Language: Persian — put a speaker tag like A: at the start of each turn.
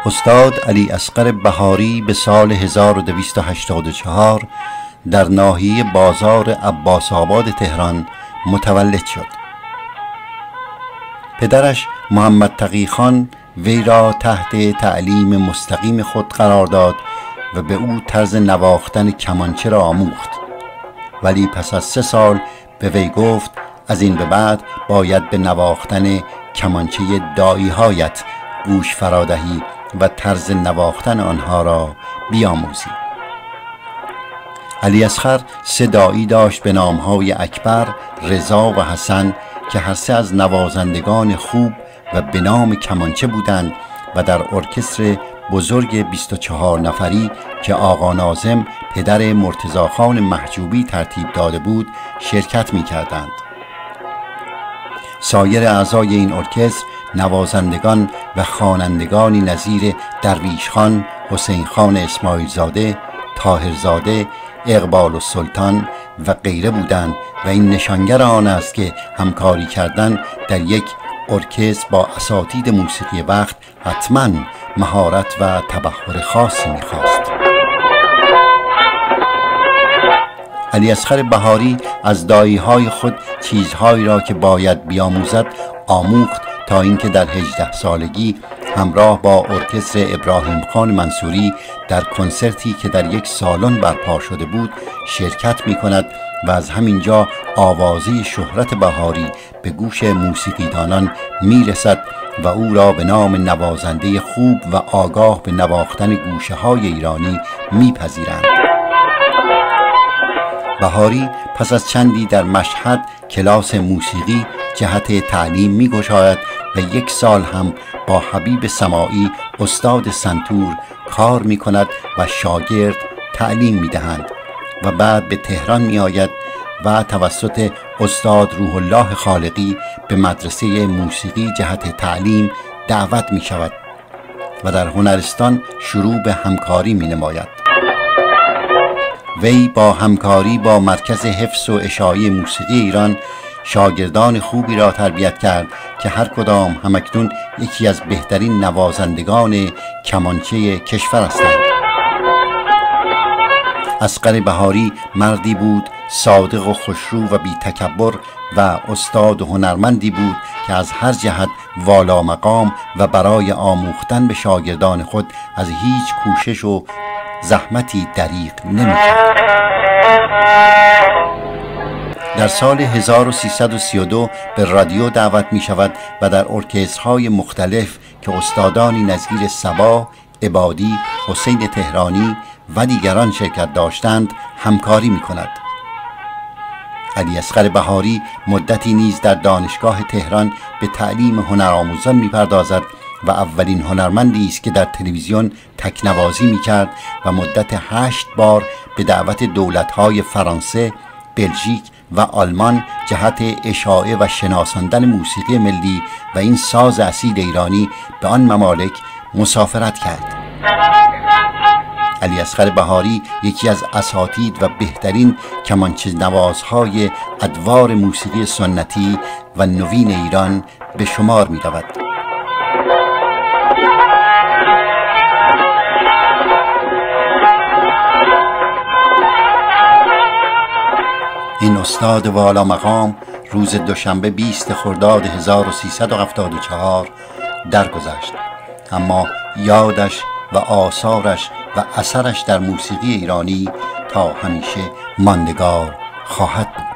A: استاد علی اصغر بهاری به سال 1284 در ناحیه بازار عباس آباد تهران متولد شد. پدرش محمد تقی خان وی را تحت تعلیم مستقیم خود قرار داد و به او طرز نواختن کمانچه را آموخت، ولی پس از 3 سال به وی گفت از این به بعد باید به نواختن کمانچه دایی‌هایت گوش فرادهی و طرز نواختن آنها را بیاموزی. علی اصغر 3 دایی داشت به نامهای اکبر، رضا و حسن که هر 3 از نوازندگان خوب و به نام کمانچه بودند و در ارکستر بزرگ 24 نفری که آقا ناظم پدر مرتضی خان محجوبی ترتیب داده بود شرکت می کردند. سایر اعضای این ارکستر نوازندگان و خوانندگانی نظیر درویش خان، حسین خان اسماعیل زاده، طاهر زاده، اقبال السلطان و غیره بودند و این نشانگر آن است که همکاری کردن در یک ارکستر با اساتید موسیقی وقت حتما مهارت و تبحر خاصی می‌خواست. علی اصغر بهاری از دایی‌های خود چیزهایی را که باید بیاموزد آموخت تا اینکه در 18 سالگی همراه با ارکستر ابراهیم خان منصوری در کنسرتی که در یک سالن برپا شده بود شرکت می کند و از همینجا آوازه شهرت بهاری به گوش موسیقیدانان می رسد و او را به نام نوازنده خوب و آگاه به نواختن گوشه های ایرانی می پذیرند. بهاری پس از چندی در مشهد کلاس موسیقی جهت تعلیم می گشاید و 1 سال هم با حبیب سماعی استاد سنتور کار می کند و شاگرد تعلیم می دهند و بعد به تهران می آید و توسط استاد روح الله خالقی به مدرسه موسیقی جهت تعلیم دعوت می شود و در هنرستان شروع به همکاری می نماید. وی با همکاری با مرکز حفظ و اشاعه موسیقی ایران شاگردان خوبی را تربیت کرد که هر کدام همکنون یکی از بهترین نوازندگان کمانچه کشور هستند. اصغر بهاری مردی بود صادق و خوشرو و بی تکبر و استاد و هنرمندی بود که از هر جهت والا مقام و برای آموختن به شاگردان خود از هیچ کوشش و زحمتی دریغ نمی‌کرد. در سال 1332 به رادیو دعوت می شود و در ارکسترهای مختلف که استادانی نظیر صبا، عبادی، حسین تهرانی و دیگران شرکت داشتند همکاری می کند. علی اصغر بهاری مدتی نیز در دانشگاه تهران به تعلیم هنرآموزان می پردازد و اولین هنرمندی است که در تلویزیون تکنوازی می کرد و مدت 8 بار به دعوت دولت‌های فرانسه، بلژیک و آلمان جهت اشاعه و شناساندن موسیقی ملی و این ساز اصیل ایرانی به آن ممالک مسافرت کرد. علی اصغر بهاری یکی از اساتید و بهترین کمانچه نوازهای ادوار موسیقی سنتی و نوین ایران به شمار می رود. این استاد والا مقام روز دوشنبه 20 خرداد 1374 درگذشت، اما یادش و آثارش و اثرش در موسیقی ایرانی تا همیشه ماندگار خواهد بود.